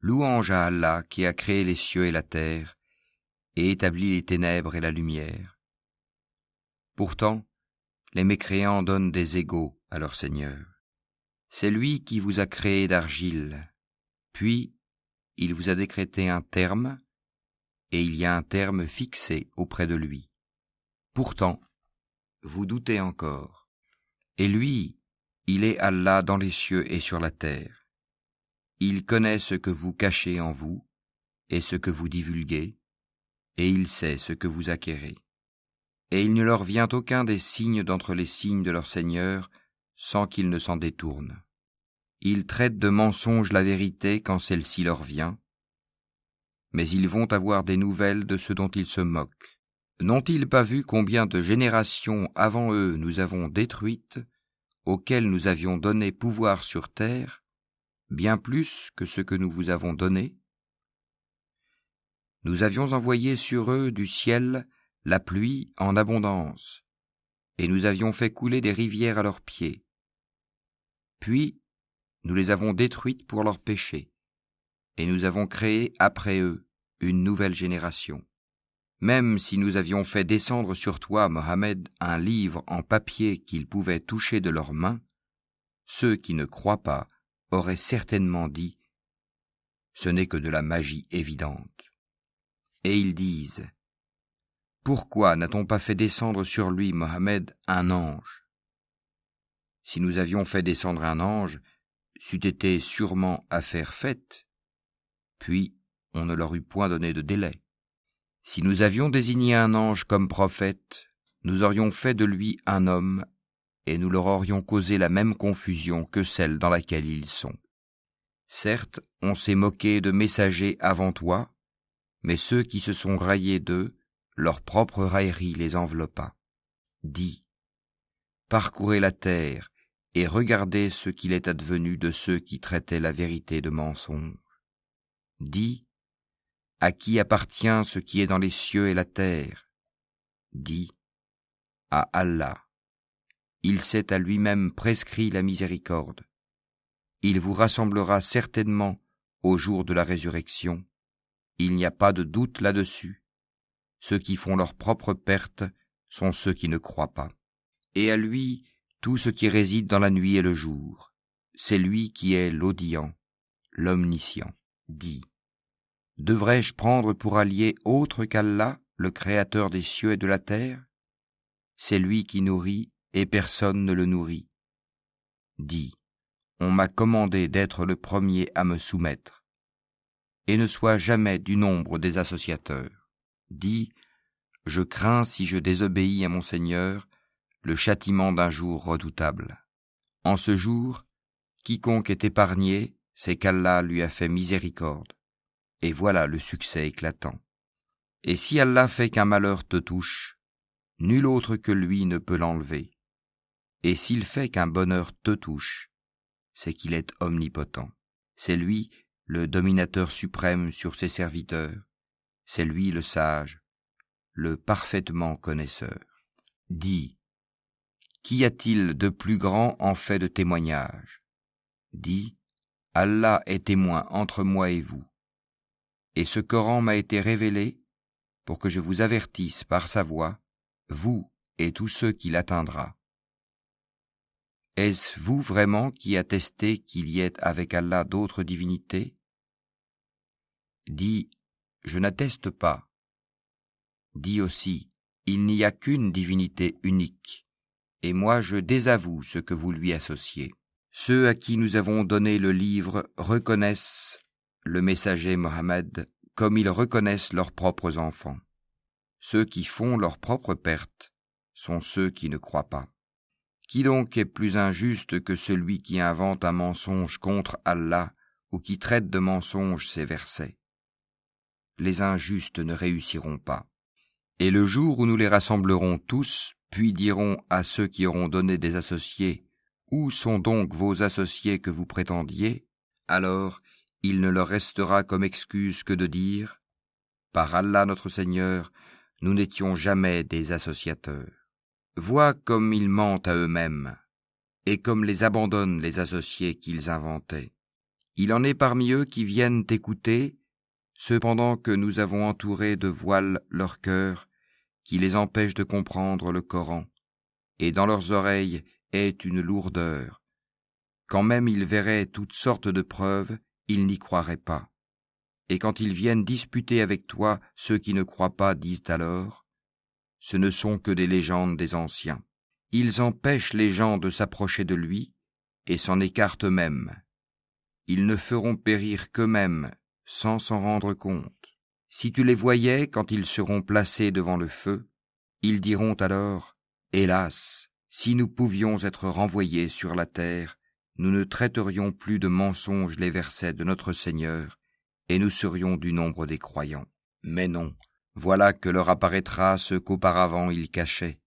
Louange à Allah qui a créé les cieux et la terre, et établi les ténèbres et la lumière. Pourtant, les mécréants donnent des égaux à leur Seigneur. C'est lui qui vous a créé d'argile, puis il vous a décrété un terme, et il y a un terme fixé auprès de lui. Pourtant, vous doutez encore. Et lui, il est Allah dans les cieux et sur la terre. Il connaît ce que vous cachez en vous et ce que vous divulguez, et il sait ce que vous acquérez. Et il ne leur vient aucun des signes d'entre les signes de leur Seigneur sans qu'ils ne s'en détournent. Ils traitent de mensonge la vérité quand celle-ci leur vient, mais ils vont avoir des nouvelles de ce dont ils se moquent. N'ont-ils pas vu combien de générations avant eux nous avons détruites, auxquelles nous avions donné pouvoir sur terre, bien plus que ce que nous vous avons donné? Nous avions envoyé sur eux du ciel la pluie en abondance, et nous avions fait couler des rivières à leurs pieds. Puis, nous les avons détruites pour leurs péchés, et nous avons créé après eux une nouvelle génération. Même si nous avions fait descendre sur toi, Mohammed, un livre en papier qu'ils pouvaient toucher de leurs mains, ceux qui ne croient pas auraient certainement dit « Ce n'est que de la magie évidente ». Et ils disent « Pourquoi n'a-t-on pas fait descendre sur lui, Mohammed, un ange ? Si nous avions fait descendre un ange, c'eût été sûrement affaire faite, puis on ne leur eût point donné de délai. Si nous avions désigné un ange comme prophète, nous aurions fait de lui un homme, et nous leur aurions causé la même confusion que celle dans laquelle ils sont. Certes, on s'est moqué de messagers avant toi, mais ceux qui se sont raillés d'eux, leur propre raillerie les enveloppa. Dis, parcourez la terre et regardez ce qu'il est advenu de ceux qui traitaient la vérité de mensonge. Dis, à qui appartient ce qui est dans les cieux et la terre? Dis, à Allah. Il s'est à lui-même prescrit la miséricorde. Il vous rassemblera certainement au jour de la résurrection. Il n'y a pas de doute là-dessus. Ceux qui font leur propre perte sont ceux qui ne croient pas. Et à lui, tout ce qui réside dans la nuit et le jour. C'est lui qui est l'audient, l'omniscient. Dis, devrais-je prendre pour allié autre qu'Allah, le créateur des cieux et de la terre? C'est lui qui nourrit et personne ne le nourrit. Dis, on m'a commandé d'être le premier à me soumettre, et ne sois jamais du nombre des associateurs. Dis, je crains si je désobéis à mon Seigneur, le châtiment d'un jour redoutable. En ce jour, quiconque est épargné, c'est qu'Allah lui a fait miséricorde. Et voilà le succès éclatant. Et si Allah fait qu'un malheur te touche, nul autre que lui ne peut l'enlever. Et s'il fait qu'un bonheur te touche, c'est qu'il est omnipotent. C'est lui le dominateur suprême sur ses serviteurs. C'est lui le sage, le parfaitement connaisseur. Dis, qu'y a-t-il de plus grand en fait de témoignage? Dis, Allah est témoin entre moi et vous. Et ce Coran m'a été révélé pour que je vous avertisse par sa voix, vous et tous ceux qui l'atteindra. Est-ce vous vraiment qui attestez qu'il y ait avec Allah d'autres divinités? Dis, je n'atteste pas. Dis aussi, il n'y a qu'une divinité unique, et moi je désavoue ce que vous lui associez. Ceux à qui nous avons donné le livre reconnaissent le messager Mohammed comme ils reconnaissent leurs propres enfants. Ceux qui font leur propre perte sont ceux qui ne croient pas. Qui donc est plus injuste que celui qui invente un mensonge contre Allah ou qui traite de mensonge ces versets? Les injustes ne réussiront pas. Et le jour où nous les rassemblerons tous, puis dirons à ceux qui auront donné des associés, « Où sont donc vos associés que vous prétendiez ?» Alors, il ne leur restera comme excuse que de dire, « Par Allah notre Seigneur, nous n'étions jamais des associateurs. » Vois comme ils mentent à eux-mêmes, et comme les abandonnent les associés qu'ils inventaient. Il en est parmi eux qui viennent t'écouter, cependant que nous avons entouré de voiles leur cœur, qui les empêchent de comprendre le Coran, et dans leurs oreilles est une lourdeur. Quand même ils verraient toutes sortes de preuves, ils n'y croiraient pas. Et quand ils viennent disputer avec toi, ceux qui ne croient pas disent alors, ce ne sont que des légendes des anciens. Ils empêchent les gens de s'approcher de lui et s'en écartent eux-mêmes. Ils ne feront périr qu'eux-mêmes sans s'en rendre compte. Si tu les voyais quand ils seront placés devant le feu, ils diront alors, « Hélas, si nous pouvions être renvoyés sur la terre, nous ne traiterions plus de mensonges les versets de notre Seigneur, et nous serions du nombre des croyants. Mais non, voilà que leur apparaîtra ce qu'auparavant ils cachaient.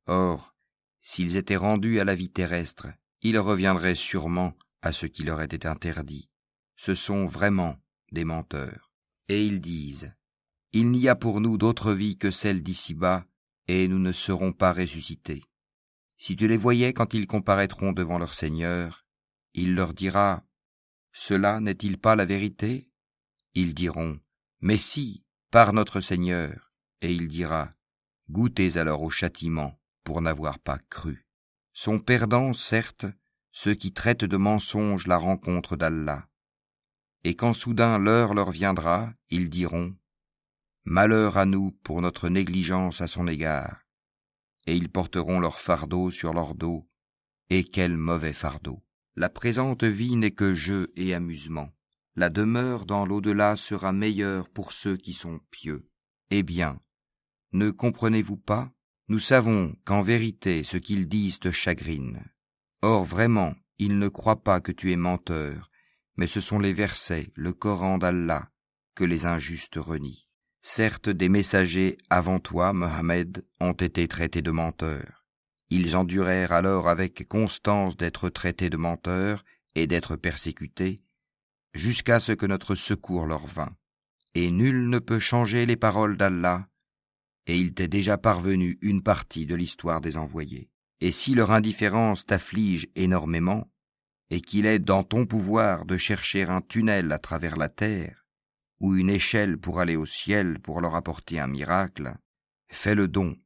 Or, s'ils étaient rendus à la vie terrestre, ils reviendraient sûrement à ce qui leur était interdit. Ce sont vraiment des menteurs. Et ils disent, « Il n'y a pour nous d'autre vie que celle d'ici-bas, et nous ne serons pas ressuscités. » Si tu les voyais quand ils comparaîtront devant leur Seigneur, il leur dira, « Cela n'est-il pas la vérité ?» Ils diront, « Mais si, par notre Seigneur. » Et il dira, « Goûtez alors au châtiment pour n'avoir pas cru. » Sont perdants, certes, ceux qui traitent de mensonges la rencontre d'Allah. Et quand soudain l'heure leur viendra, ils diront, « Malheur à nous pour notre négligence à son égard. » Et ils porteront leur fardeau sur leur dos. Et quel mauvais fardeau! La présente vie n'est que jeu et amusement. La demeure dans l'au-delà sera meilleure pour ceux qui sont pieux. Eh bien, ne comprenez-vous pas? Nous savons qu'en vérité ce qu'ils disent te chagrine. Or vraiment, ils ne croient pas que tu es menteur, mais ce sont les versets, le Coran d'Allah, que les injustes renient. Certes, des messagers avant toi, Mohammed, ont été traités de menteurs. Ils endurèrent alors avec constance d'être traités de menteurs et d'être persécutés, jusqu'à ce que notre secours leur vînt. Et nul ne peut changer les paroles d'Allah, et il t'est déjà parvenu une partie de l'histoire des envoyés. Et si leur indifférence t'afflige énormément, et qu'il est dans ton pouvoir de chercher un tunnel à travers la terre, ou une échelle pour aller au ciel pour leur apporter un miracle, fais le don,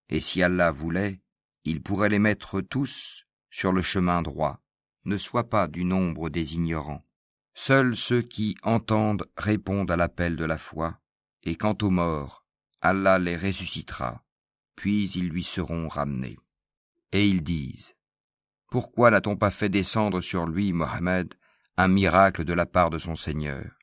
et si Allah voulait, il pourrait les mettre tous sur le chemin droit. Ne sois pas du nombre des ignorants. Seuls ceux qui entendent répondent à l'appel de la foi, et quant aux morts, Allah les ressuscitera, puis ils lui seront ramenés. Et ils disent, « Pourquoi n'a-t-on pas fait descendre sur lui, Mohammed, un miracle de la part de son Seigneur ?»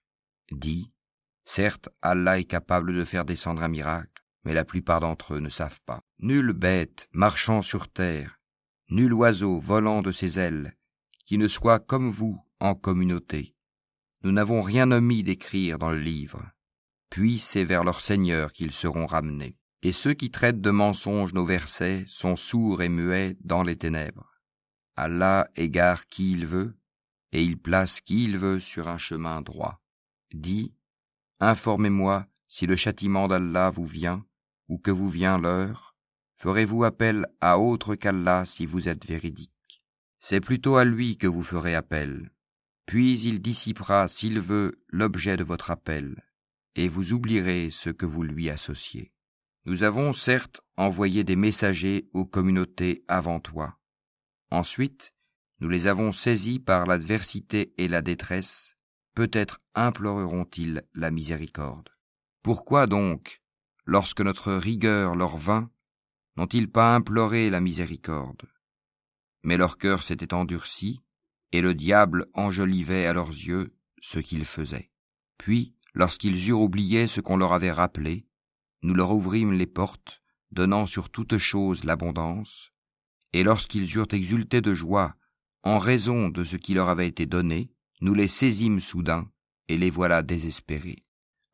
Dis, « Certes, Allah est capable de faire descendre un miracle, mais la plupart d'entre eux ne savent pas. Nulle bête marchant sur terre, nul oiseau volant de ses ailes, qui ne soit comme vous en communauté. Nous n'avons rien omis d'écrire dans le livre. Puis c'est vers leur Seigneur qu'ils seront ramenés. Et ceux qui traitent de mensonges nos versets sont sourds et muets dans les ténèbres. Allah égare qui il veut, et il place qui il veut sur un chemin droit. Dis, informez-moi si le châtiment d'Allah vous vient, ou que vous vient l'heure. Ferez-vous appel à autre qu'Allah si vous êtes véridique? C'est plutôt à lui que vous ferez appel. Puis il dissipera, s'il veut, l'objet de votre appel, et vous oublierez ce que vous lui associez. Nous avons certes envoyé des messagers aux communautés avant toi. Ensuite, nous les avons saisis par l'adversité et la détresse, peut-être imploreront-ils la miséricorde. Pourquoi donc, lorsque notre rigueur leur vint, n'ont-ils pas imploré la miséricorde? Mais leur cœur s'était endurci, et le diable enjolivait à leurs yeux ce qu'ils faisaient. Puis, lorsqu'ils eurent oublié ce qu'on leur avait rappelé, nous leur ouvrîmes les portes, donnant sur toute chose l'abondance, et lorsqu'ils eurent exulté de joie, en raison de ce qui leur avait été donné, nous les saisîmes soudain, et les voilà désespérés.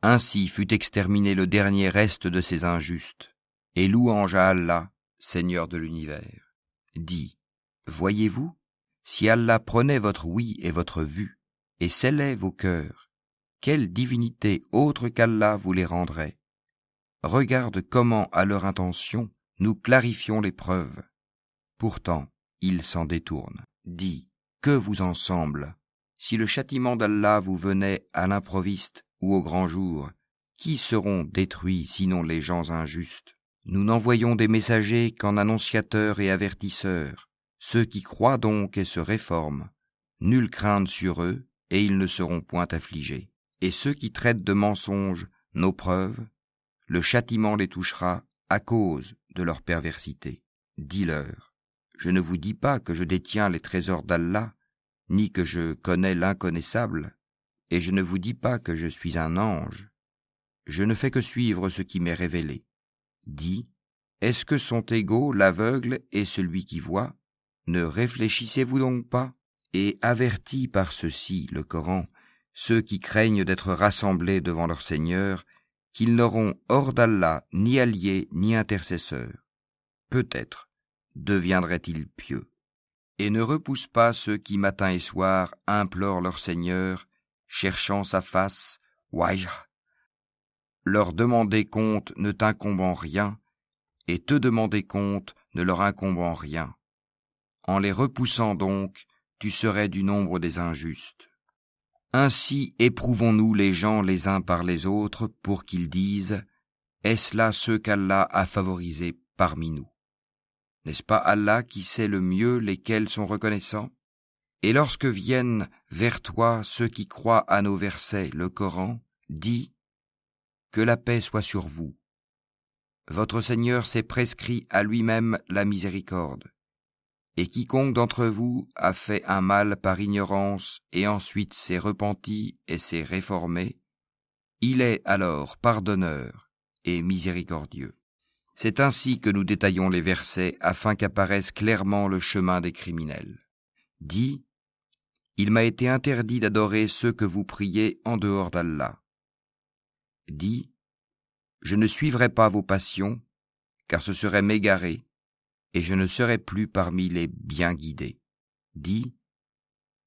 Ainsi fut exterminé le dernier reste de ces injustes, et louange à Allah, Seigneur de l'univers. Dis, voyez-vous, si Allah prenait votre oui et votre vue, et scellait vos cœurs, quelle divinité autre qu'Allah vous les rendrait? Regarde comment, à leur intention, nous clarifions les preuves. Pourtant, ils s'en détournent. Dis, que vous en semble? Si le châtiment d'Allah vous venait à l'improviste ou au grand jour, qui seront détruits sinon les gens injustes? Nous n'envoyons des messagers qu'en annonciateurs et avertisseurs. Ceux qui croient donc et se réforment, nulle crainte sur eux, et ils ne seront point affligés. Et ceux qui traitent de mensonges nos preuves, le châtiment les touchera à cause de leur perversité. Dis-leur, je ne vous dis pas que je détiens les trésors d'Allah, ni que je connais l'inconnaissable, et je ne vous dis pas que je suis un ange. Je ne fais que suivre ce qui m'est révélé. Dis, est-ce que sont égaux l'aveugle et celui qui voit? Ne réfléchissez-vous donc pas? Et avertis par ceci, le Coran, ceux qui craignent d'être rassemblés devant leur Seigneur, qu'ils n'auront hors d'Allah ni alliés ni intercesseurs. Peut-être deviendraient-ils pieux. Et ne repousse pas ceux qui matin et soir implorent leur Seigneur, cherchant sa face, wajh. Leur demander compte ne t'incombe en rien, et te demander compte ne leur incombe en rien. En les repoussant donc, tu serais du nombre des injustes. Ainsi éprouvons-nous les gens les uns par les autres pour qu'ils disent « Est-ce là ceux qu'Allah a favorisés parmi nous ?» N'est-ce pas Allah qui sait le mieux lesquels sont reconnaissants? Et lorsque viennent vers toi ceux qui croient à nos versets, le Coran, dis « Que la paix soit sur vous. Votre Seigneur s'est prescrit à lui-même la miséricorde. Et quiconque d'entre vous a fait un mal par ignorance et ensuite s'est repenti et s'est réformé, il est alors pardonneur et miséricordieux. » C'est ainsi que nous détaillons les versets afin qu'apparaisse clairement le chemin des criminels. Dis, il m'a été interdit d'adorer ceux que vous priez en dehors d'Allah. Dis, je ne suivrai pas vos passions, car ce serait m'égarer, et je ne serai plus parmi les bien guidés. Dis,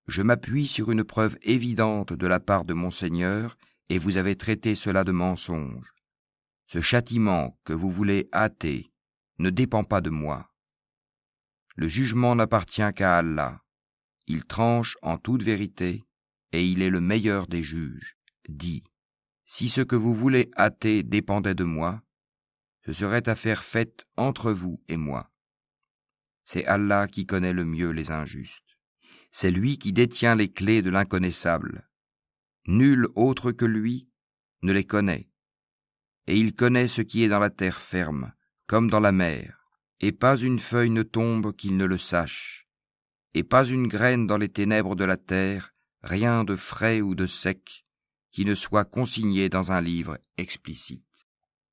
je m'appuie sur une preuve évidente de la part de mon Seigneur, et vous avez traité cela de mensonge. Ce châtiment que vous voulez hâter ne dépend pas de moi. Le jugement n'appartient qu'à Allah. Il tranche en toute vérité, et il est le meilleur des juges. Dis, si ce que vous voulez hâter dépendait de moi, ce serait affaire faite entre vous et moi. C'est Allah qui connaît le mieux les injustes. C'est lui qui détient les clés de l'inconnaissable. Nul autre que lui ne les connaît. Et il connaît ce qui est dans la terre ferme, comme dans la mer, et pas une feuille ne tombe qu'il ne le sache, et pas une graine dans les ténèbres de la terre, rien de frais ou de sec, qui ne soit consigné dans un livre explicite.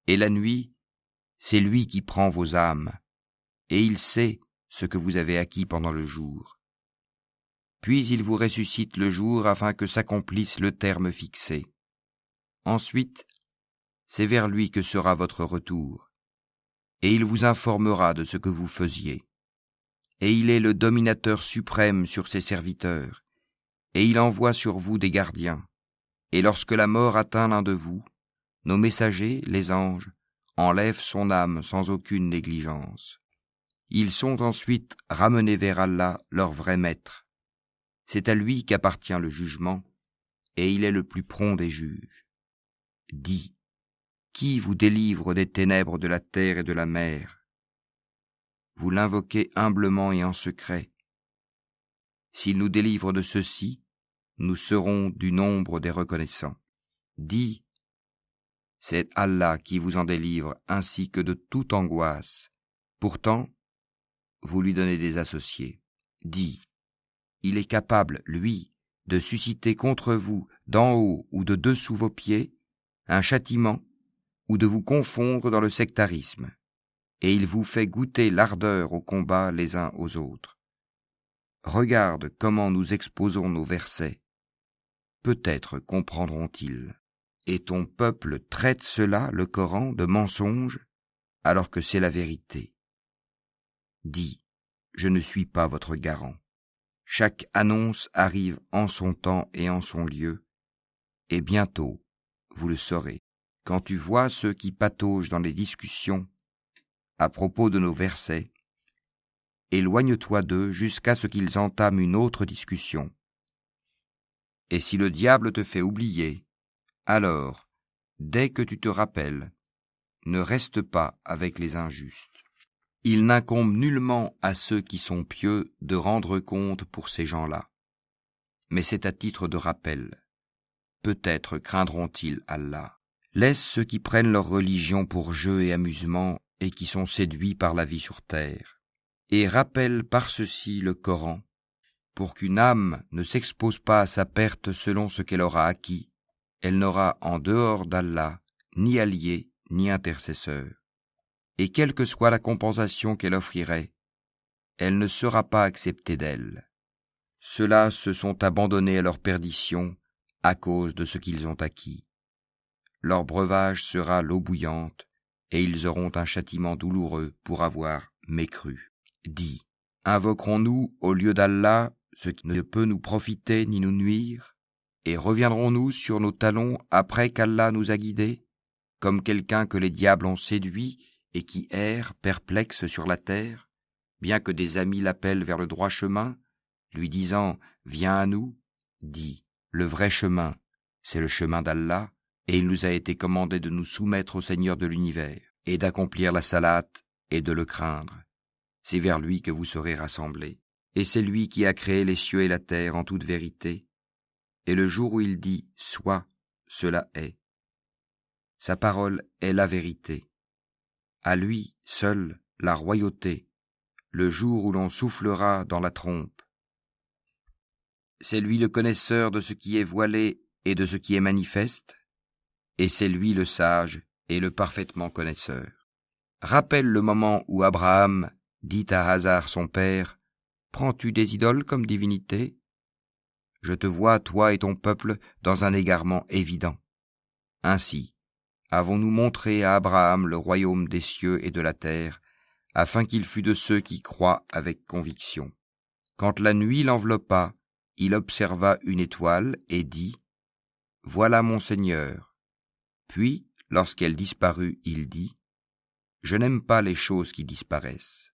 Et la nuit, c'est lui qui prend vos âmes, et il sait ce que vous avez acquis pendant le jour. Puis il vous ressuscite le jour afin que s'accomplisse le terme fixé. Ensuite, c'est vers lui que sera votre retour, et il vous informera de ce que vous faisiez. Et il est le dominateur suprême sur ses serviteurs, et il envoie sur vous des gardiens. Et lorsque la mort atteint l'un de vous, nos messagers, les anges, enlèvent son âme sans aucune négligence. Ils sont ensuite ramenés vers Allah, leur vrai maître. C'est à lui qu'appartient le jugement, et il est le plus prompt des juges. Dis, qui vous délivre des ténèbres de la terre et de la mer? Vous l'invoquez humblement et en secret. S'il nous délivre de ceci, nous serons du nombre des reconnaissants. Dis, c'est Allah qui vous en délivre ainsi que de toute angoisse. Pourtant, vous lui donnez des associés. Dis, il est capable, lui, de susciter contre vous, d'en haut ou de dessous vos pieds, un châtiment, ou de vous confondre dans le sectarisme, et il vous fait goûter l'ardeur au combat les uns aux autres. Regarde comment nous exposons nos versets. Peut-être comprendront-ils. Et ton peuple traite cela, le Coran, de mensonge, alors que c'est la vérité. Dis, je ne suis pas votre garant. Chaque annonce arrive en son temps et en son lieu, et bientôt, vous le saurez. Quand tu vois ceux qui pataugent dans les discussions à propos de nos versets, éloigne-toi d'eux jusqu'à ce qu'ils entament une autre discussion. Et si le diable te fait oublier, alors, dès que tu te rappelles, ne reste pas avec les injustes. Il n'incombe nullement à ceux qui sont pieux de rendre compte pour ces gens-là. Mais c'est à titre de rappel. Peut-être craindront-ils Allah. Laisse ceux qui prennent leur religion pour jeu et amusement et qui sont séduits par la vie sur terre. Et rappelle par ceci le Coran, pour qu'une âme ne s'expose pas à sa perte selon ce qu'elle aura acquis. Elle n'aura en dehors d'Allah ni allié ni intercesseur. Et quelle que soit la compensation qu'elle offrirait, elle ne sera pas acceptée d'elle. Ceux-là se sont abandonnés à leur perdition à cause de ce qu'ils ont acquis. Leur breuvage sera l'eau bouillante, et ils auront un châtiment douloureux pour avoir mécru. Dis, invoquerons-nous au lieu d'Allah ce qui ne peut nous profiter ni nous nuire, et reviendrons-nous sur nos talons après qu'Allah nous a guidés, comme quelqu'un que les diables ont séduit et qui erre perplexe sur la terre, bien que des amis l'appellent vers le droit chemin, lui disant « Viens à nous », dit « Le vrai chemin, c'est le chemin d'Allah, et il nous a été commandé de nous soumettre au Seigneur de l'univers, et d'accomplir la salate et de le craindre. C'est vers lui que vous serez rassemblés. Et c'est lui qui a créé les cieux et la terre en toute vérité. Et le jour où il dit « Sois », cela est. Sa parole est la vérité. À lui seul la royauté, le jour où l'on soufflera dans la trompe. C'est lui le connaisseur de ce qui est voilé et de ce qui est manifeste, et c'est lui le sage et le parfaitement connaisseur. Rappelle le moment où Abraham dit à Hazar son père, « Prends-tu des idoles comme divinité ? Je te vois, toi et ton peuple, dans un égarement évident. Ainsi, avons-nous montré à Abraham le royaume des cieux et de la terre, afin qu'il fût de ceux qui croient avec conviction. Quand la nuit l'enveloppa, il observa une étoile et dit, « Voilà mon Seigneur. » Puis, lorsqu'elle disparut, il dit, « Je n'aime pas les choses qui disparaissent. »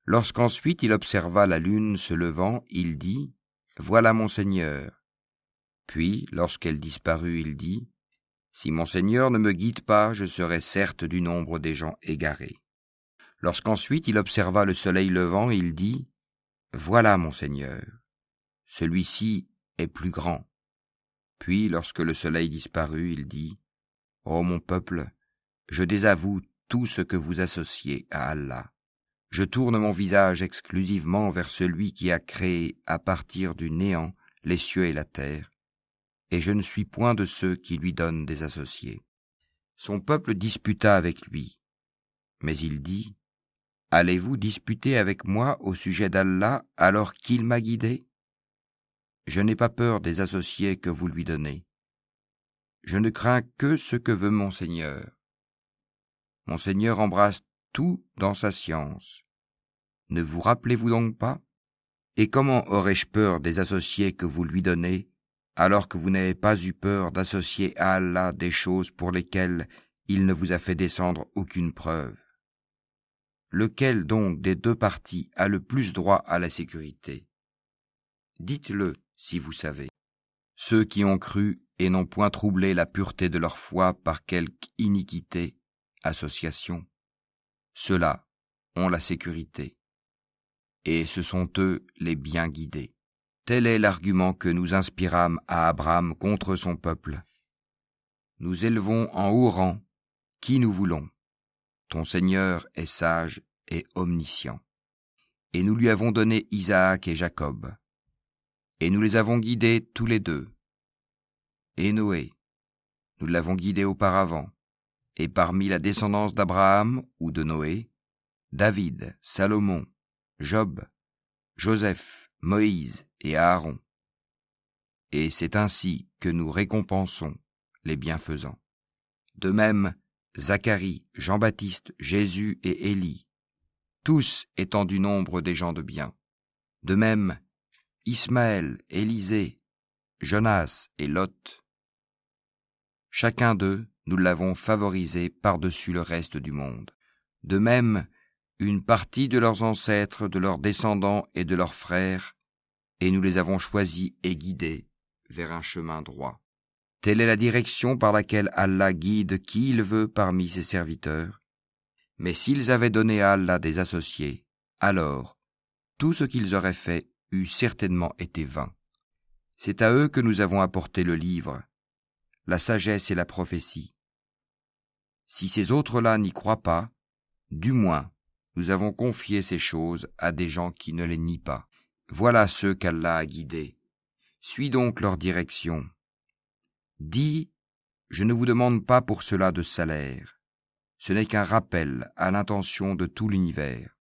Lorsqu'ensuite il observa la lune se levant, il dit, « Voilà mon Seigneur. » Puis, lorsqu'elle disparut, il dit, « Si mon Seigneur ne me guide pas, je serai certes du nombre des gens égarés. » Lorsqu'ensuite il observa le soleil levant, il dit, « Voilà mon Seigneur. Celui-ci est plus grand. » Puis, lorsque le soleil disparut, il dit, « Ô mon peuple, je désavoue tout ce que vous associez à Allah. Je tourne mon visage exclusivement vers celui qui a créé à partir du néant les cieux et la terre, et je ne suis point de ceux qui lui donnent des associés. » Son peuple disputa avec lui, mais il dit, « Allez-vous disputer avec moi au sujet d'Allah alors qu'il m'a guidé ? Je n'ai pas peur des associés que vous lui donnez. Je ne crains que ce que veut mon Seigneur. Mon Seigneur embrasse tout dans sa science. Ne vous rappelez-vous donc pas ? Et comment aurais-je peur des associés que vous lui donnez, alors que vous n'avez pas eu peur d'associer à Allah des choses pour lesquelles il ne vous a fait descendre aucune preuve ? Lequel donc des deux parties a le plus droit à la sécurité ? Dites-le si vous savez. Ceux qui ont cru et n'ont point troublé la pureté de leur foi par quelque iniquité, association, ceux-là ont la sécurité, et ce sont eux les bien guidés. Tel est l'argument que nous inspirâmes à Abraham contre son peuple. Nous élevons en haut rang qui nous voulons. Ton Seigneur est sage et omniscient. Et nous lui avons donné Isaac et Jacob. Et nous les avons guidés tous les deux. Et Noé, nous l'avons guidé auparavant. Et parmi la descendance d'Abraham ou de Noé, David, Salomon, Job, Joseph, Moïse et Aaron. Et c'est ainsi que nous récompensons les bienfaisants. De même, Zacharie, Jean-Baptiste, Jésus et Élie, tous étant du nombre des gens de bien. De même, Ismaël, Élisée, Jonas et Lot. Chacun d'eux, nous l'avons favorisé par-dessus le reste du monde. De même, une partie de leurs ancêtres, de leurs descendants et de leurs frères, et nous les avons choisis et guidés vers un chemin droit. Telle est la direction par laquelle Allah guide qui il veut parmi ses serviteurs. Mais s'ils avaient donné à Allah des associés, alors tout ce qu'ils auraient fait eût certainement été vain. C'est à eux que nous avons apporté le livre, la sagesse et la prophétie. Si ces autres-là n'y croient pas, du moins, nous avons confié ces choses à des gens qui ne les nient pas. Voilà ceux qu'Allah a guidés. Suis donc leur direction. Dis, je ne vous demande pas pour cela de salaire. Ce n'est qu'un rappel à l'intention de tout l'univers.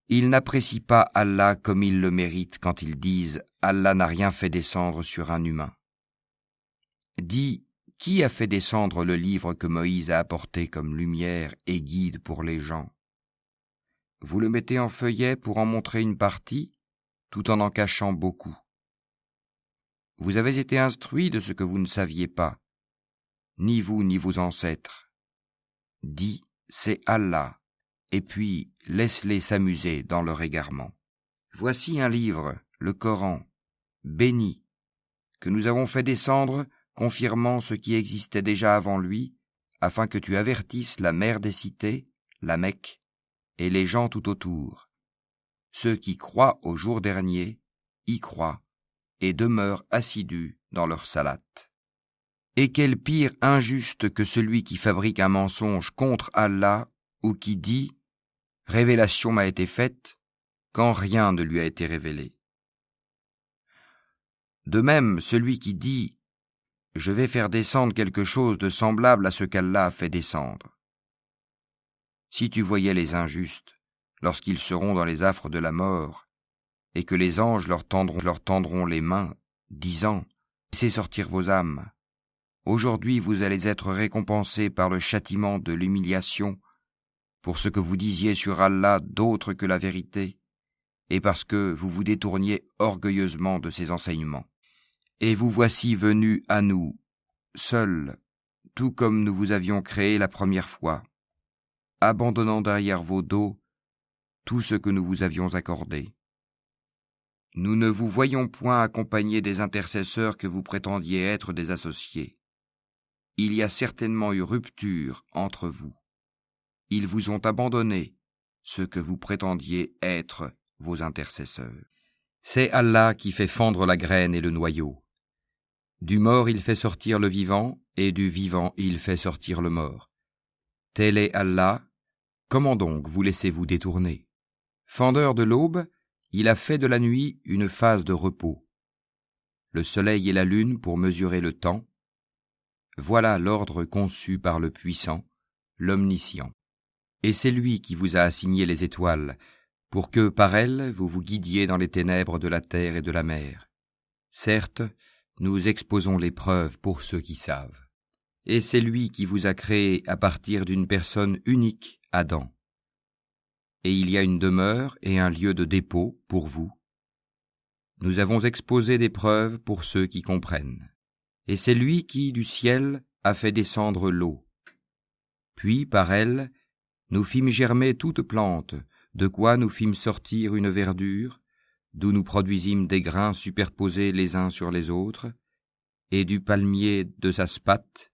Ils n'apprécient pas Allah comme ils le méritent quand ils disent « Allah n'a rien fait descendre sur un humain ». Dis, qui a fait descendre le livre que Moïse a apporté comme lumière et guide pour les gens? Vous le mettez en feuillet pour en montrer une partie, tout en cachant beaucoup. Vous avez été instruits de ce que vous ne saviez pas, ni vous ni vos ancêtres. Dis, c'est Allah, et puis laisse-les s'amuser dans leur égarement. Voici un livre, le Coran, béni, que nous avons fait descendre, confirmant ce qui existait déjà avant lui, afin que tu avertisses la mère des cités, la Mecque, et les gens tout autour. Ceux qui croient au jour dernier y croient et demeurent assidus dans leur salate. Et quel pire injuste que celui qui fabrique un mensonge contre Allah ou qui dit « Révélation m'a été faite » quand rien ne lui a été révélé. De même, celui qui dit « Je vais faire descendre quelque chose de semblable à ce qu'Allah a fait descendre ». Si tu voyais les injustes, lorsqu'ils seront dans les affres de la mort, et que les anges leur tendront les mains, disant « Laissez sortir vos âmes. Aujourd'hui vous allez être récompensés par le châtiment de l'humiliation, pour ce que vous disiez sur Allah d'autre que la vérité, et parce que vous vous détourniez orgueilleusement de ses enseignements. Et vous voici venus à nous, seuls, tout comme nous vous avions créé la première fois, abandonnant derrière vos dos tout ce que nous vous avions accordé. Nous ne vous voyons point accompagnés des intercesseurs que vous prétendiez être des associés. Il y a certainement eu rupture entre vous. Ils vous ont abandonné, ceux que vous prétendiez être vos intercesseurs. C'est Allah qui fait fendre la graine et le noyau. Du mort il fait sortir le vivant, et du vivant il fait sortir le mort. Tel est Allah, comment donc vous laissez-vous détourner? Fendeur de l'aube, il a fait de la nuit une phase de repos. Le soleil et la lune pour mesurer le temps. Voilà l'ordre conçu par le puissant, l'omniscient. Et c'est lui qui vous a assigné les étoiles, pour que, par elles, vous vous guidiez dans les ténèbres de la terre et de la mer. Certes, nous exposons les preuves pour ceux qui savent. Et c'est lui qui vous a créé à partir d'une personne unique, Adam. Et il y a une demeure et un lieu de dépôt pour vous. Nous avons exposé des preuves pour ceux qui comprennent. Et c'est lui qui, du ciel, a fait descendre l'eau. Puis, par elle, nous fîmes germer toute plante, de quoi nous fîmes sortir une verdure, d'où nous produisîmes des grains superposés les uns sur les autres, et du palmier de sa spathe,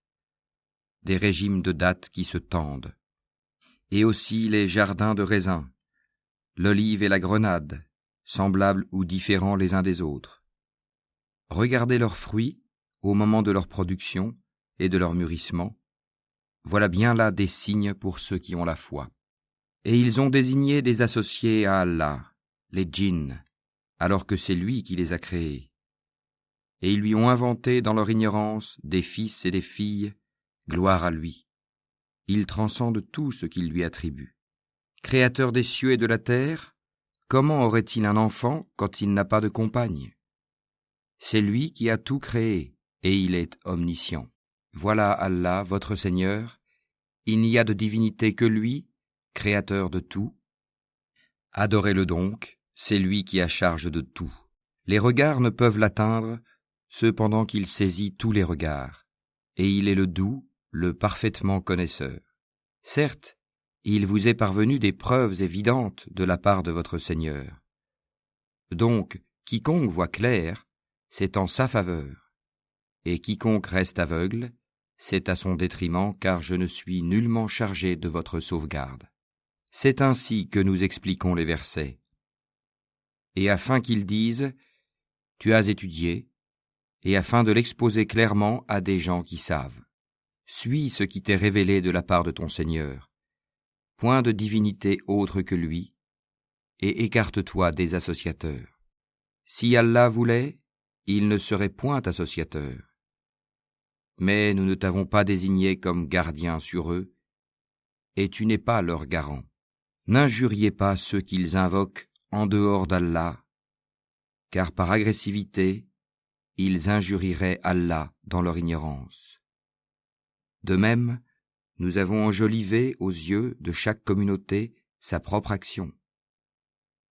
des régimes de dattes qui se tendent, et aussi les jardins de raisins, l'olive et la grenade, semblables ou différents les uns des autres. Regardez leurs fruits au moment de leur production et de leur mûrissement. Voilà bien là des signes pour ceux qui ont la foi. Et ils ont désigné des associés à Allah, les djinns, alors que c'est lui qui les a créés. Et ils lui ont inventé dans leur ignorance des fils et des filles, gloire à lui. Il transcende tout ce qu'il lui attribue. Créateur des cieux et de la terre, comment aurait-il un enfant quand il n'a pas de compagne? C'est lui qui a tout créé, et il est omniscient. Voilà Allah, votre Seigneur, il n'y a de divinité que lui, créateur de tout. Adorez-le donc, c'est lui qui a charge de tout. Les regards ne peuvent l'atteindre, cependant qu'il saisit tous les regards, et il est le doux, le parfaitement connaisseur. Certes, il vous est parvenu des preuves évidentes de la part de votre Seigneur. Donc, quiconque voit clair, c'est en sa faveur. et quiconque reste aveugle, c'est à son détriment, car je ne suis nullement chargé de votre sauvegarde. C'est ainsi que nous expliquons les versets. Et afin qu'ils disent « Tu as étudié », et afin de l'exposer clairement à des gens qui savent. Suis ce qui t'est révélé de la part de ton Seigneur. Point de divinité autre que lui, et écarte-toi des associateurs. Si Allah voulait, il ne serait point associateur. Mais nous ne t'avons pas désigné comme gardien sur eux, et tu n'es pas leur garant. N'injuriez pas ceux qu'ils invoquent en dehors d'Allah, car par agressivité, ils injurieraient Allah dans leur ignorance. De même, nous avons enjolivé aux yeux de chaque communauté sa propre action.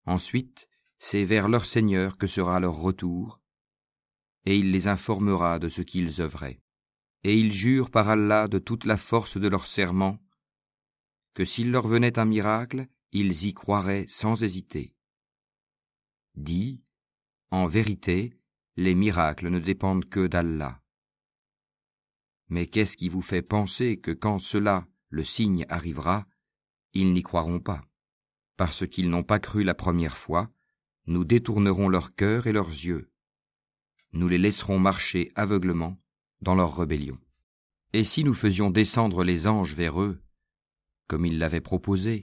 Ensuite, c'est vers leur Seigneur que sera leur retour, et il les informera de ce qu'ils œuvraient. Et ils jurent par Allah de toute la force de leur serment que s'il leur venait un miracle, ils y croiraient sans hésiter. Dis, en vérité, les miracles ne dépendent que d'Allah. Mais qu'est-ce qui vous fait penser que quand cela, le signe, arrivera, ils n'y croiront pas? Parce qu'ils n'ont pas cru la première fois, nous détournerons leur cœur et leurs yeux. Nous les laisserons marcher aveuglement dans leur rébellion. Et si nous faisions descendre les anges vers eux, comme ils l'avaient proposé,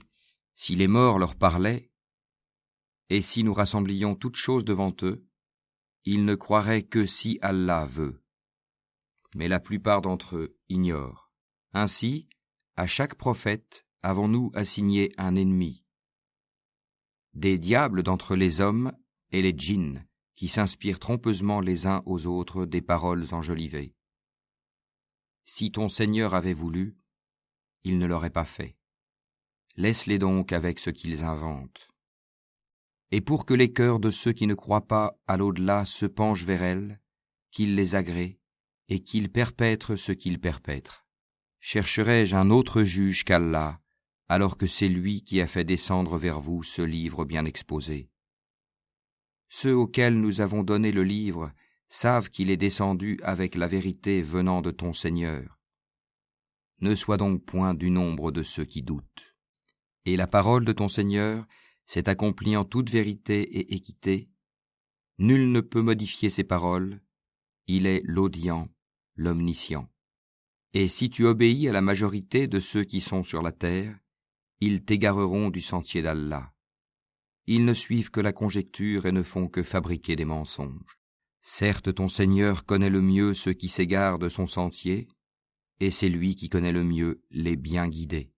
si les morts leur parlaient, et si nous rassemblions toutes choses devant eux, ils ne croiraient que si Allah veut. Mais la plupart d'entre eux ignorent. Ainsi, à chaque prophète avons-nous assigné un ennemi. Des diables d'entre les hommes et les djinns, qui s'inspirent trompeusement les uns aux autres des paroles enjolivées. Si ton Seigneur avait voulu, il ne l'aurait pas fait. Laisse-les donc avec ce qu'ils inventent. Et pour que les cœurs de ceux qui ne croient pas à l'au-delà se penchent vers elle, qu'ils les agréent, et qu'ils perpètrent ce qu'ils perpètrent. Chercherai-je un autre juge qu'Allah, alors que c'est lui qui a fait descendre vers vous ce livre bien exposé? Ceux auxquels nous avons donné le livre savent qu'il est descendu avec la vérité venant de ton Seigneur. Ne sois donc point du nombre de ceux qui doutent. Et la parole de ton Seigneur s'est accomplie en toute vérité et équité. Nul ne peut modifier ses paroles. Il est l'audient, l'omniscient. Et si tu obéis à la majorité de ceux qui sont sur la terre, ils t'égareront du sentier d'Allah. Ils ne suivent que la conjecture et ne font que fabriquer des mensonges. Certes, ton Seigneur connaît le mieux ceux qui s'égarent de son sentier, et c'est lui qui connaît le mieux les bien guidés.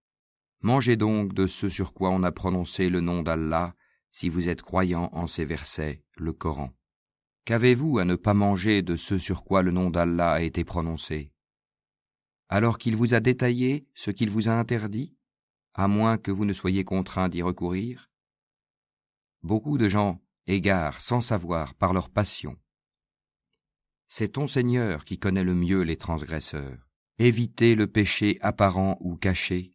Mangez donc de ce sur quoi on a prononcé le nom d'Allah, si vous êtes croyants en ces versets, le Coran. Qu'avez-vous à ne pas manger de ce sur quoi le nom d'Allah a été prononcé, alors qu'il vous a détaillé ce qu'il vous a interdit, à moins que vous ne soyez contraints d'y recourir? Beaucoup de gens égarent sans savoir par leur passion. C'est ton Seigneur qui connaît le mieux les transgresseurs. Évitez le péché apparent ou caché,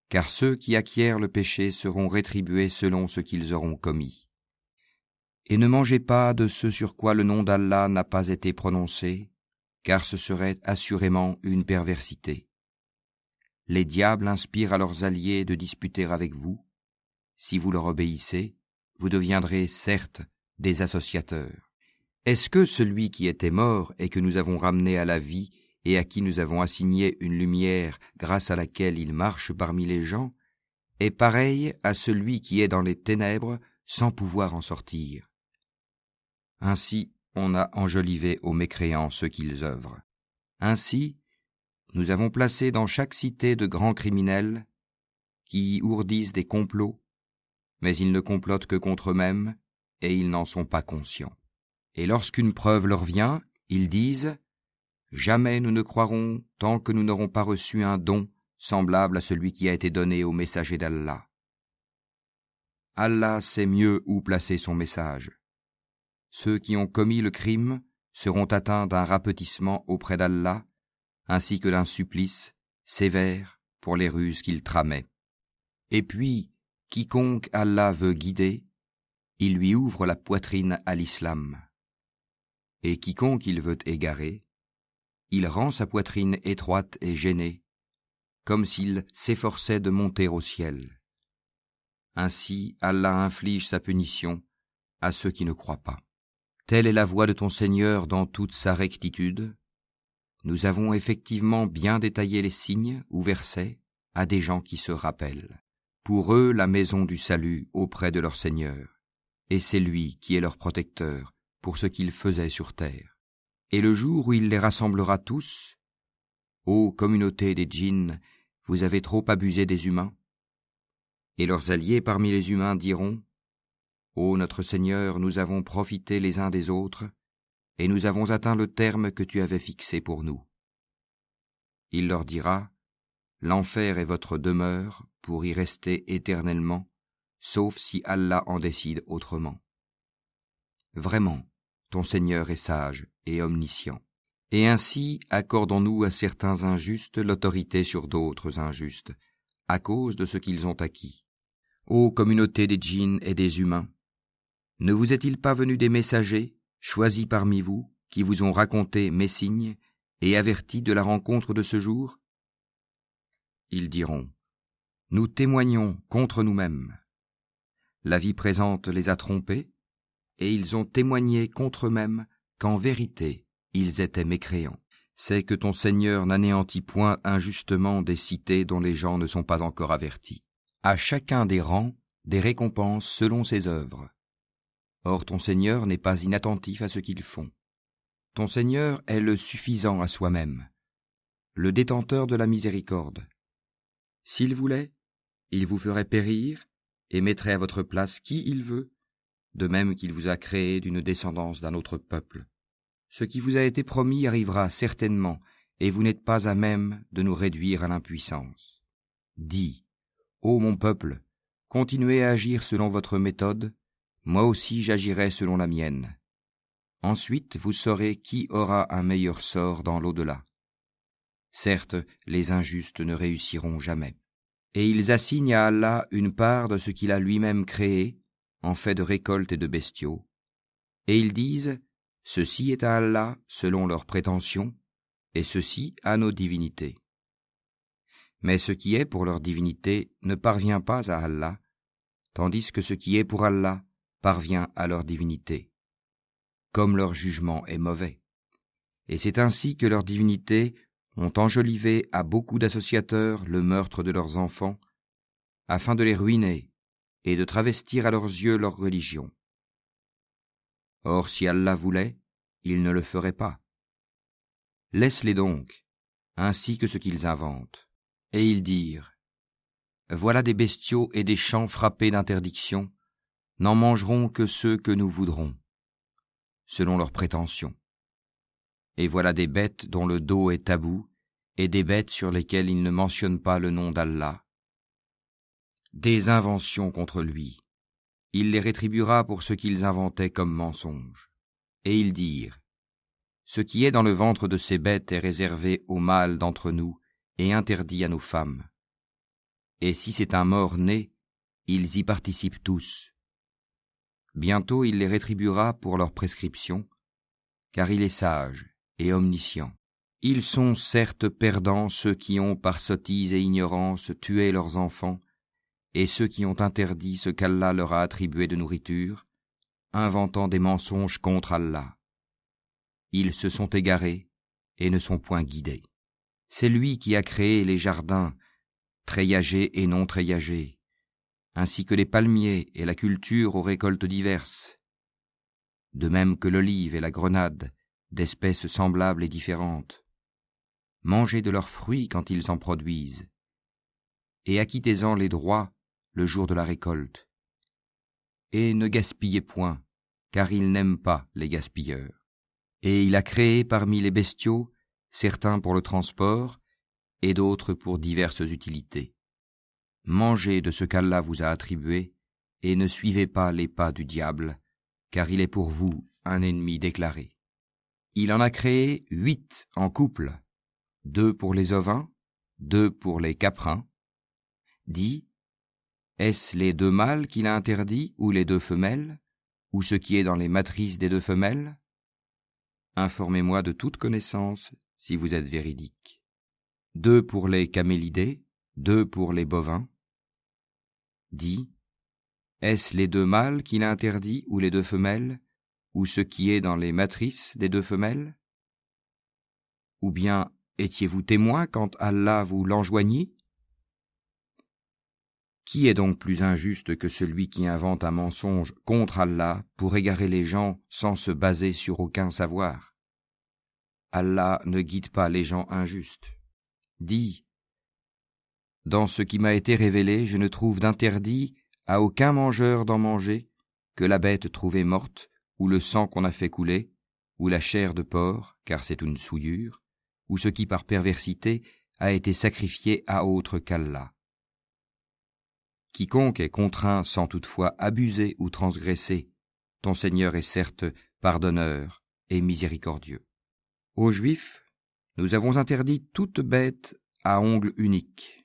car ceux qui acquièrent le péché seront rétribués selon ce qu'ils auront commis. Et ne mangez pas de ce sur quoi le nom d'Allah n'a pas été prononcé, car ce serait assurément une perversité. Les diables inspirent à leurs alliés de disputer avec vous. Si vous leur obéissez, vous deviendrez certes des associateurs. Est-ce que celui qui était mort et que nous avons ramené à la vie et à qui nous avons assigné une lumière grâce à laquelle il marche parmi les gens, est pareil à celui qui est dans les ténèbres sans pouvoir en sortir? Ainsi, on a enjolivé aux mécréants ce qu'ils œuvrent. Ainsi, nous avons placé dans chaque cité de grands criminels qui y ourdissent des complots, mais ils ne complotent que contre eux-mêmes et ils n'en sont pas conscients. Et lorsqu'une preuve leur vient, ils disent « Jamais nous ne croirons tant que nous n'aurons pas reçu un don semblable à celui qui a été donné au messager d'Allah. » Allah sait mieux où placer son message. Ceux qui ont commis le crime seront atteints d'un rapetissement auprès d'Allah, ainsi que d'un supplice sévère pour les ruses qu'ils tramaient. Et puis, quiconque Allah veut guider, il lui ouvre la poitrine à l'islam. Et quiconque il veut égarer, il rend sa poitrine étroite et gênée, comme s'il s'efforçait de monter au ciel. Ainsi Allah inflige sa punition à ceux qui ne croient pas. Telle est la voie de ton Seigneur dans toute sa rectitude. Nous avons effectivement bien détaillé les signes ou versets à des gens qui se rappellent. Pour eux, la maison du salut auprès de leur Seigneur, et c'est lui qui est leur protecteur pour ce qu'ils faisaient sur terre. Et le jour où il les rassemblera tous, ô communauté des djinns, vous avez trop abusé des humains. Et leurs alliés parmi les humains diront, ô notre Seigneur, nous avons profité les uns des autres, et nous avons atteint le terme que tu avais fixé pour nous. Il leur dira, l'enfer est votre demeure pour y rester éternellement, sauf si Allah en décide autrement. Vraiment, ton Seigneur est sage et omniscient. Et ainsi accordons-nous à certains injustes l'autorité sur d'autres injustes, à cause de ce qu'ils ont acquis. Ô communauté des djinns et des humains, ne vous est-il pas venu des messagers, choisis parmi vous, qui vous ont raconté mes signes et avertis de la rencontre de ce jour? Ils diront, nous témoignons contre nous-mêmes. La vie présente les a trompés, et ils ont témoigné contre eux-mêmes qu'en vérité, ils étaient mécréants. C'est que ton Seigneur n'anéantit point injustement des cités dont les gens ne sont pas encore avertis. À chacun des rangs, des récompenses selon ses œuvres. Or ton Seigneur n'est pas inattentif à ce qu'ils font. Ton Seigneur est le suffisant à soi-même, le détenteur de la miséricorde. S'il voulait, il vous ferait périr et mettrait à votre place qui il veut, de même qu'il vous a créé d'une descendance d'un autre peuple. Ce qui vous a été promis arrivera certainement, et vous n'êtes pas à même de nous réduire à l'impuissance. Dis, ô mon peuple, continuez à agir selon votre méthode, moi aussi j'agirai selon la mienne. Ensuite vous saurez qui aura un meilleur sort dans l'au-delà. Certes, les injustes ne réussiront jamais. Et ils assignent à Allah une part de ce qu'il a lui-même créé, en fait de récoltes et de bestiaux. Et ils disent, ceci est à Allah selon leurs prétentions, et ceci à nos divinités. Mais ce qui est pour leur divinité ne parvient pas à Allah, tandis que ce qui est pour Allah parvient à leur divinité, comme leur jugement est mauvais. Et c'est ainsi que leurs divinités ont enjolivé à beaucoup d'associateurs le meurtre de leurs enfants, afin de les ruiner et de travestir à leurs yeux leur religion. Or, si Allah voulait, il ne le ferait pas. Laisse-les donc, ainsi que ce qu'ils inventent. Et ils dirent, voilà des bestiaux et des champs frappés d'interdiction, n'en mangeront que ceux que nous voudrons, selon leurs prétentions. Et voilà des bêtes dont le dos est tabou, et des bêtes sur lesquelles ils ne mentionnent pas le nom d'Allah. Des inventions contre lui. Il les rétribuera pour ce qu'ils inventaient comme mensonges. Et ils dirent, ce qui est dans le ventre de ces bêtes est réservé aux mâles d'entre nous et interdit à nos femmes. Et si c'est un mort-né, ils y participent tous. Bientôt il les rétribuera pour leurs prescriptions, car il est sage et omniscient. Ils sont certes perdants ceux qui ont par sottise et ignorance tué leurs enfants, et ceux qui ont interdit ce qu'Allah leur a attribué de nourriture, inventant des mensonges contre Allah. Ils se sont égarés et ne sont point guidés. C'est lui qui a créé les jardins, treillagés et non treillagés, ainsi que les palmiers et la culture aux récoltes diverses, de même que l'olive et la grenade, d'espèces semblables et différentes. Mangez de leurs fruits quand ils en produisent, et acquittez-en les droits le jour de la récolte. Et ne gaspillez point, car il n'aime pas les gaspilleurs. Et il a créé parmi les bestiaux certains pour le transport et d'autres pour diverses utilités. Mangez de ce qu'Allah vous a attribué et ne suivez pas les pas du diable, car il est pour vous un ennemi déclaré. Il en a créé 8 en couple, 2 pour les ovins, 2 pour les caprins. Dis, est-ce les 2 mâles qu'il a interdits ou les 2 femelles, ou ce qui est dans les matrices des 2 femelles? Informez-moi de toute connaissance, si vous êtes véridique. 2 pour les camélidés, 2 pour les bovins. Dis, est-ce les 2 mâles qu'il a interdits, ou les 2 femelles, ou ce qui est dans les matrices des 2 femelles? Ou bien étiez-vous témoin quand Allah vous l'enjoignit? Qui est donc plus injuste que celui qui invente un mensonge contre Allah pour égarer les gens sans se baser sur aucun savoir? Allah ne guide pas les gens injustes. Dis, dans ce qui m'a été révélé, je ne trouve d'interdit à aucun mangeur d'en manger que la bête trouvée morte, ou le sang qu'on a fait couler, ou la chair de porc, car c'est une souillure, ou ce qui par perversité a été sacrifié à autre qu'Allah. Quiconque est contraint sans toutefois abuser ou transgresser, ton Seigneur est certes pardonneur et miséricordieux. Aux Juifs, nous avons interdit toute bête à ongles uniques.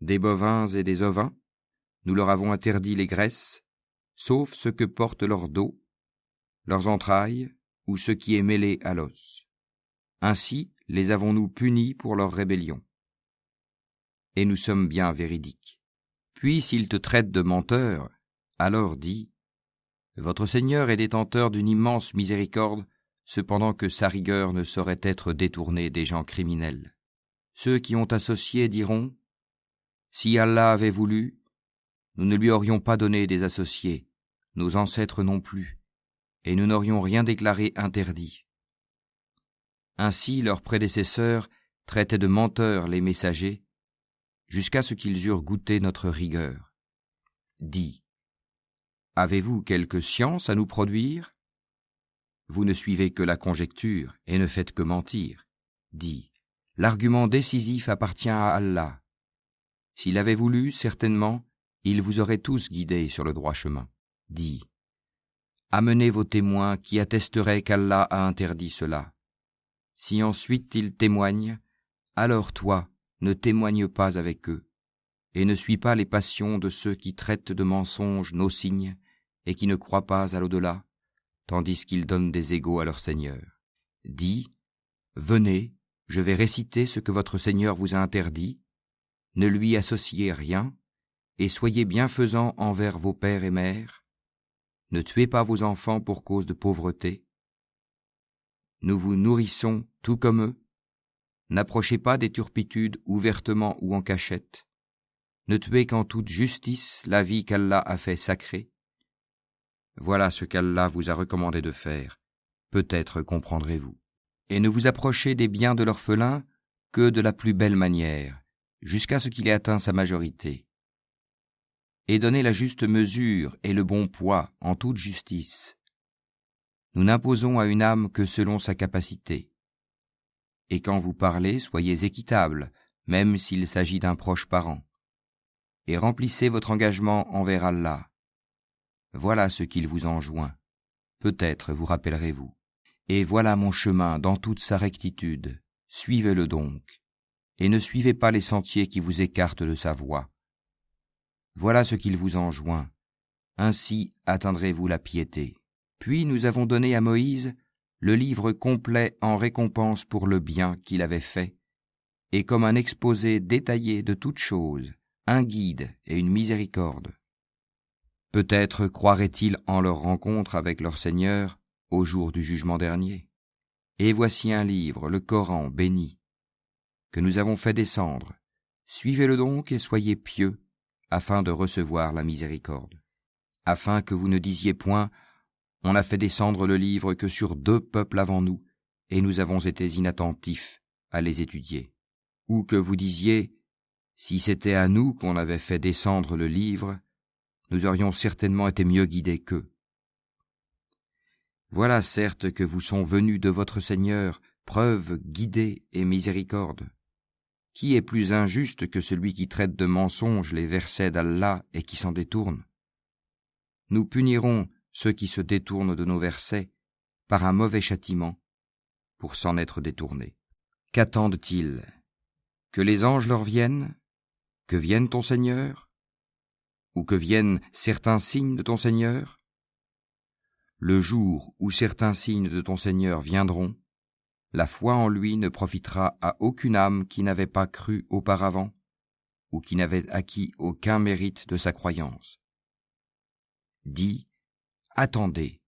Des bovins et des ovins, nous leur avons interdit les graisses, sauf ce que porte leur dos, leurs entrailles ou ce qui est mêlé à l'os. Ainsi les avons-nous punis pour leur rébellion. Et nous sommes bien véridiques. Puis s'ils te traitent de menteur, alors dis, votre Seigneur est détenteur d'une immense miséricorde, cependant que sa rigueur ne saurait être détournée des gens criminels. Ceux qui ont associé diront, si Allah avait voulu, nous ne lui aurions pas donné des associés, nos ancêtres non plus, et nous n'aurions rien déclaré interdit. Ainsi leurs prédécesseurs traitaient de menteurs les messagers, jusqu'à ce qu'ils eurent goûté notre rigueur. Dis, avez-vous quelque science à nous produire? Vous ne suivez que la conjecture et ne faites que mentir. Dis, l'argument décisif appartient à Allah. S'il avait voulu, certainement, il vous aurait tous guidés sur le droit chemin. Dis, amenez vos témoins qui attesteraient qu'Allah a interdit cela. Si ensuite ils témoignent, alors toi, ne témoigne pas avec eux, et ne suis pas les passions de ceux qui traitent de mensonges nos signes et qui ne croient pas à l'au-delà, tandis qu'ils donnent des égaux à leur Seigneur. Dis, venez, je vais réciter ce que votre Seigneur vous a interdit, ne lui associez rien, et soyez bienfaisants envers vos pères et mères, ne tuez pas vos enfants pour cause de pauvreté. Nous vous nourrissons tout comme eux. N'approchez pas des turpitudes ouvertement ou en cachette. Ne tuez qu'en toute justice la vie qu'Allah a fait sacrée. Voilà ce qu'Allah vous a recommandé de faire. Peut-être comprendrez-vous. Et ne vous approchez des biens de l'orphelin que de la plus belle manière, jusqu'à ce qu'il ait atteint sa majorité. Et donnez la juste mesure et le bon poids en toute justice. Nous n'imposons à une âme que selon sa capacité. Et quand vous parlez, soyez équitable, même s'il s'agit d'un proche parent. Et remplissez votre engagement envers Allah. Voilà ce qu'il vous enjoint. Peut-être vous rappellerez-vous. Et voilà mon chemin dans toute sa rectitude. Suivez-le donc. Et ne suivez pas les sentiers qui vous écartent de sa voie. Voilà ce qu'il vous enjoint. Ainsi atteindrez-vous la piété. Puis nous avons donné à Moïse le livre complet en récompense pour le bien qu'il avait fait, et comme un exposé détaillé de toutes choses, un guide et une miséricorde. Peut-être croiraient-ils en leur rencontre avec leur Seigneur au jour du jugement dernier. Et voici un livre, le Coran béni, que nous avons fait descendre. Suivez-le donc et soyez pieux, afin de recevoir la miséricorde. Afin que vous ne disiez point, on a fait descendre le livre que sur 2 peuples avant nous, et nous avons été inattentifs à les étudier. Ou que vous disiez, si c'était à nous qu'on avait fait descendre le livre, nous aurions certainement été mieux guidés qu'eux. Voilà certes que vous sont venus de votre Seigneur preuve, guidée et miséricorde. Qui est plus injuste que celui qui traite de mensonges les versets d'Allah et qui s'en détourne? Nous punirons ceux qui se détournent de nos versets par un mauvais châtiment pour s'en être détournés. Qu'attendent-ils? Que les anges leur viennent? Que vienne ton Seigneur? Ou que viennent certains signes de ton Seigneur? Le jour où certains signes de ton Seigneur viendront, la foi en lui ne profitera à aucune âme qui n'avait pas cru auparavant ou qui n'avait acquis aucun mérite de sa croyance. Dis, attendez,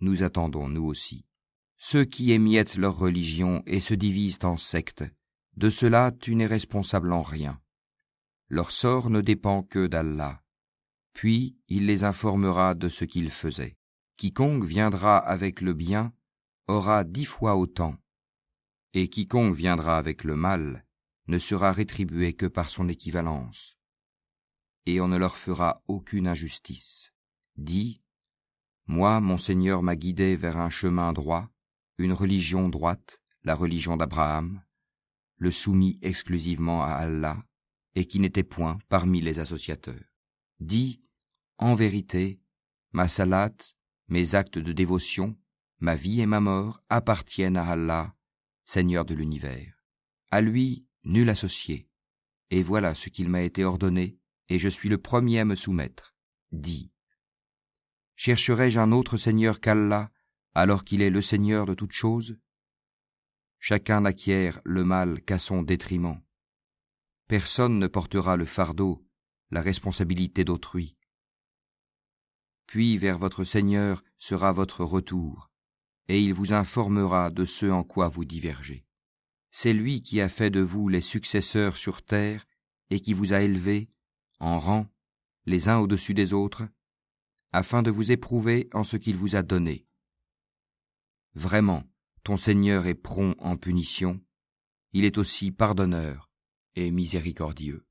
nous attendons nous aussi. Ceux qui émiettent leur religion et se divisent en sectes, de cela tu n'es responsable en rien. Leur sort ne dépend que d'Allah. Puis il les informera de ce qu'ils faisaient. Quiconque viendra avec le bien aura 10 fois autant, et quiconque viendra avec le mal ne sera rétribué que par son équivalence. Et on ne leur fera aucune injustice. Dis, moi, mon Seigneur m'a guidé vers un chemin droit, une religion droite, la religion d'Abraham, le soumis exclusivement à Allah, et qui n'était point parmi les associateurs. Dis, en vérité, ma salate, mes actes de dévotion, ma vie et ma mort appartiennent à Allah, Seigneur de l'univers. À lui, nul associé. Et voilà ce qu'il m'a été ordonné, et je suis le premier à me soumettre. Dis, chercherai-je un autre Seigneur qu'Allah, alors qu'il est le Seigneur de toutes choses? Chacun n'acquiert le mal qu'à son détriment. Personne ne portera le fardeau, la responsabilité d'autrui. Puis vers votre Seigneur sera votre retour, et il vous informera de ce en quoi vous divergez. C'est lui qui a fait de vous les successeurs sur terre et qui vous a élevés, en rang, les uns au-dessus des autres, afin de vous éprouver en ce qu'il vous a donné. Vraiment, ton Seigneur est prompt en punition, il est aussi pardonneur et miséricordieux.